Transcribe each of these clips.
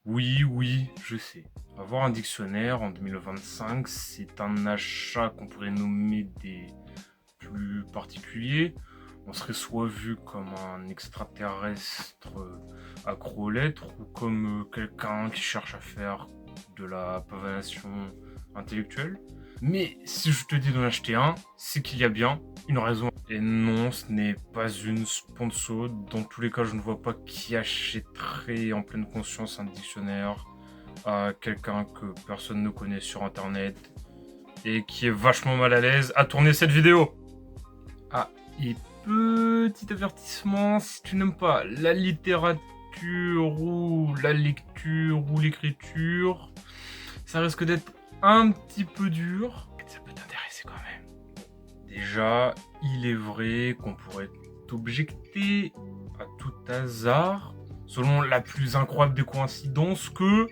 Oui, je sais. Avoir un dictionnaire en 2025, c'est un achat qu'on pourrait nommer des plus particuliers. On serait soit vu comme un extraterrestre accro aux lettres ou comme quelqu'un qui cherche à faire de la pavanation intellectuelle. Mais si je te dis d'en acheter un, c'est qu'il y a bien une raison. Et non, ce n'est pas une sponsor. Dans tous les cas, je ne vois pas qui achèterait en pleine conscience un dictionnaire à quelqu'un que personne ne connaît sur internet et qui est vachement mal à l'aise à tourner cette vidéo. Ah, et petit avertissement, si tu n'aimes pas la littérature ou la lecture ou l'écriture, ça risque d'être un petit peu dur. Ça peut t'intéresser quand même. Déjà, il est vrai qu'on pourrait t'objecter à tout hasard, selon la plus incroyable des coïncidences, que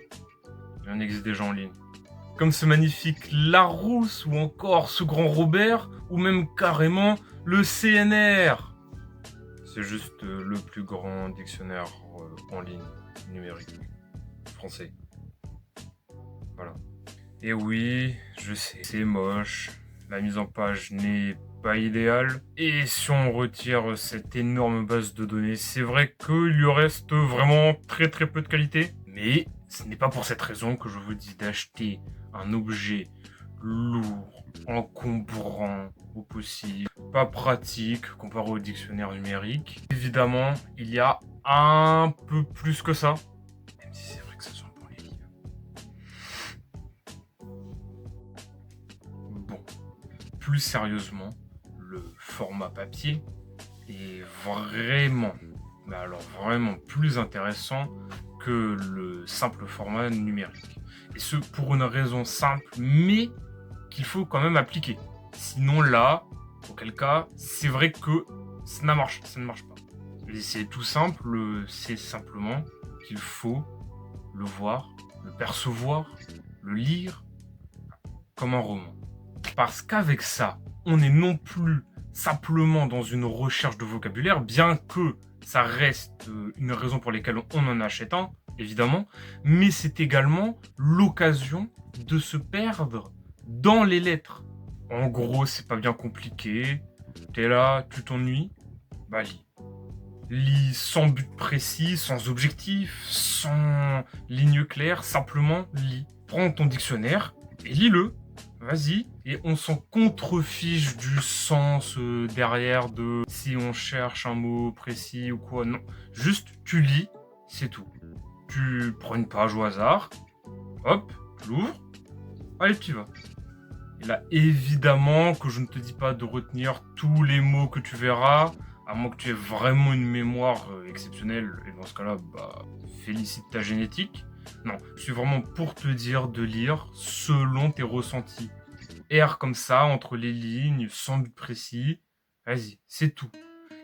il en existe déjà en ligne. Comme ce magnifique Larousse, ou encore ce grand Robert, ou même carrément le CNR. C'est juste le plus grand dictionnaire en ligne numérique français. Voilà. Et oui, je sais, c'est moche. La mise en page n'est pas idéale. Et si on retire cette énorme base de données, c'est vrai qu'il lui reste vraiment très peu de qualité. Mais ce n'est pas pour cette raison que je vous dis d'acheter un objet lourd, encombrant au possible, pas pratique comparé au dictionnaire numérique. Évidemment, il y a un peu plus que ça. Même si c'est vrai que ça sent bon les livres. Bon, plus sérieusement, le format papier est vraiment, mais alors vraiment plus intéressant que le simple format numérique. Et ce pour une raison simple, mais qu'il faut quand même appliquer. Sinon là, auquel cas, c'est vrai que ça ne marche pas. Et c'est tout simple, c'est simplement qu'il faut le voir, le percevoir, le lire comme un roman. Parce qu'avec ça, on n'est non plus simplement dans une recherche de vocabulaire, bien que ça reste une raison pour laquelle on en achète un, évidemment, mais c'est également l'occasion de se perdre dans les lettres. En gros, c'est pas bien compliqué. T'es là, tu t'ennuies, bah lis. Lis sans but précis, sans objectif, sans ligne claire, simplement lis. Prends ton dictionnaire et lis-le. Vas-y. Et on s'en contrefiche du sens derrière de si on cherche un mot précis ou quoi. Non. Juste, tu lis, c'est tout. Tu prends une page au hasard, hop, tu l'ouvres, allez, tu y vas. Et là, évidemment que je ne te dis pas de retenir tous les mots que tu verras, à moins que tu aies vraiment une mémoire exceptionnelle. Et dans ce cas-là, bah, félicite ta génétique. Non, je suis vraiment pour te dire de lire selon tes ressentis. Erre comme ça, entre les lignes, sans but précis. Vas-y, c'est tout.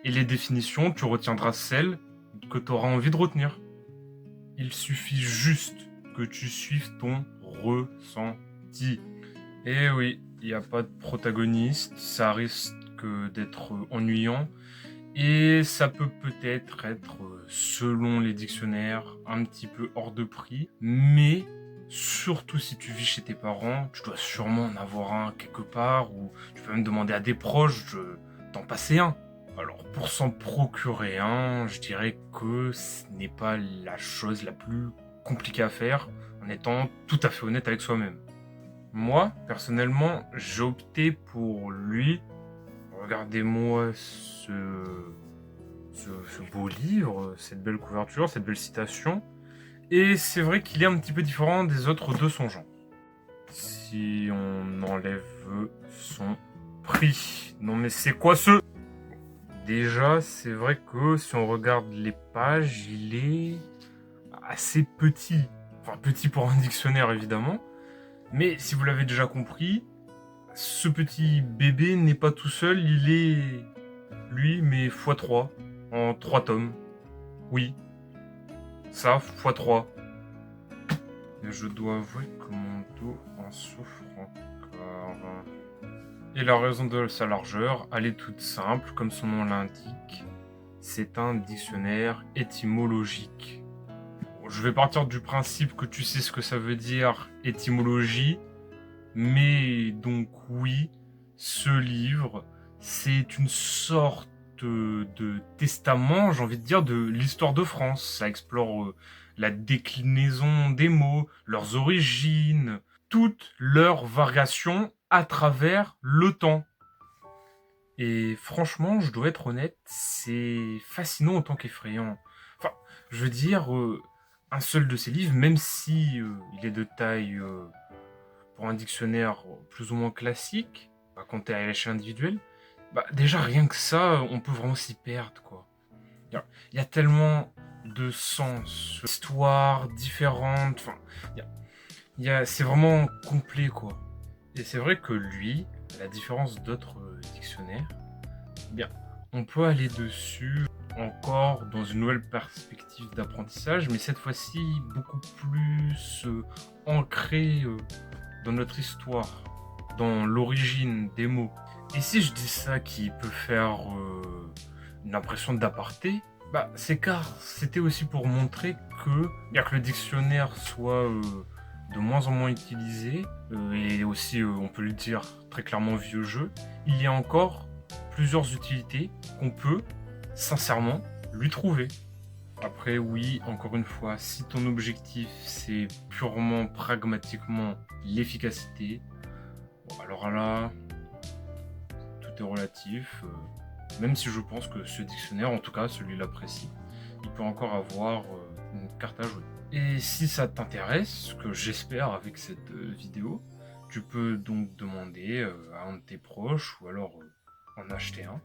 Et les définitions, tu retiendras celles que tu auras envie de retenir. Il suffit juste que tu suives ton ressenti. Et oui, il n'y a pas de protagoniste, ça risque d'être ennuyant. Et ça peut peut-être être, selon les dictionnaires, un petit peu hors de prix. Mais surtout si tu vis chez tes parents, tu dois sûrement en avoir un quelque part, ou tu peux même demander à des proches d'en passer un. Alors pour s'en procurer un, je dirais que ce n'est pas la chose la plus compliquée à faire, en étant tout à fait honnête avec soi-même. Moi, personnellement, j'ai opté pour lui. Regardez-moi ce beau livre, cette belle couverture, cette belle citation. Et c'est vrai qu'il est un petit peu différent des autres de son genre. Si on enlève son prix. Non mais c'est quoi ce... Déjà, c'est vrai que si on regarde les pages, il est assez petit. Enfin, petit pour un dictionnaire, évidemment. Mais si vous l'avez déjà compris, ce petit bébé n'est pas tout seul, il est lui, mais x3, en 3 tomes. Oui, ça, x3. Et je dois avouer que mon dos en souffre encore. Et la raison de sa largeur, elle est toute simple, comme son nom l'indique. C'est un dictionnaire étymologique. je vais partir du principe que tu sais ce que ça veut dire étymologie, mais donc oui, ce livre, c'est une sorte de testament, j'ai envie de dire, de l'histoire de France. Ça explore la déclinaison des mots, leurs origines, toutes leurs variations à travers le temps. Et franchement, je dois être honnête, c'est fascinant autant qu'effrayant. Enfin, je veux dire, un seul de ces livres, même si il est de taille pour un dictionnaire plus ou moins classique, à compter à l'échelle individuelle, bah déjà rien que ça, on peut vraiment s'y perdre, quoi. Il y a tellement de sens, d'histoires différentes, enfin, c'est vraiment complet, quoi. Et c'est vrai que lui, à la différence d'autres dictionnaires, eh bien, on peut aller dessus encore dans une nouvelle perspective d'apprentissage, mais cette fois-ci beaucoup plus ancrée dans notre histoire, dans l'origine des mots. Et si je dis ça qui peut faire une impression d'aparté, bah c'est car c'était aussi pour montrer que, bien que le dictionnaire soit de moins en moins utilisé, et aussi, on peut le dire très clairement vieux jeu, il y a encore plusieurs utilités qu'on peut, sincèrement, lui trouver. Après, oui, encore une fois, si ton objectif c'est purement pragmatiquement l'efficacité, bon, alors là, tout est relatif. Même si je pense que ce dictionnaire, en tout cas celui-là précis, il peut encore avoir une carte à jouer. Et si ça t'intéresse, ce que j'espère avec cette vidéo, tu peux donc demander à un de tes proches ou alors en acheter un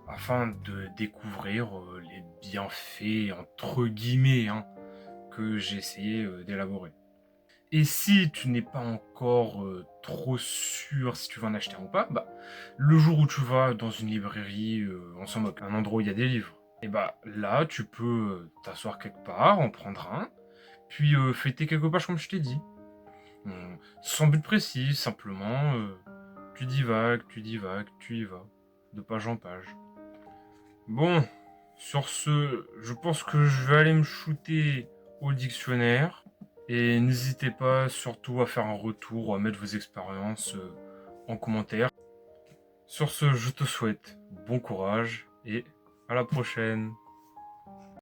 afin de découvrir les bienfaits entre guillemets hein, que j'ai essayé d'élaborer. Et si tu n'es pas encore trop sûr si tu vas en acheter un ou pas, bah, le jour où tu vas dans une librairie, en somme, un endroit où il y a des livres, et bah là, tu peux t'asseoir quelque part, en prendre un, puis feuilleter quelques pages comme je t'ai dit. Sans but précis, simplement, tu divagues, tu y vas, de page en page. Bon, sur ce, je pense que je vais aller me shooter au dictionnaire. Et n'hésitez pas surtout à faire un retour ou à mettre vos expériences en commentaire. Sur ce, je te souhaite bon courage et à la prochaine.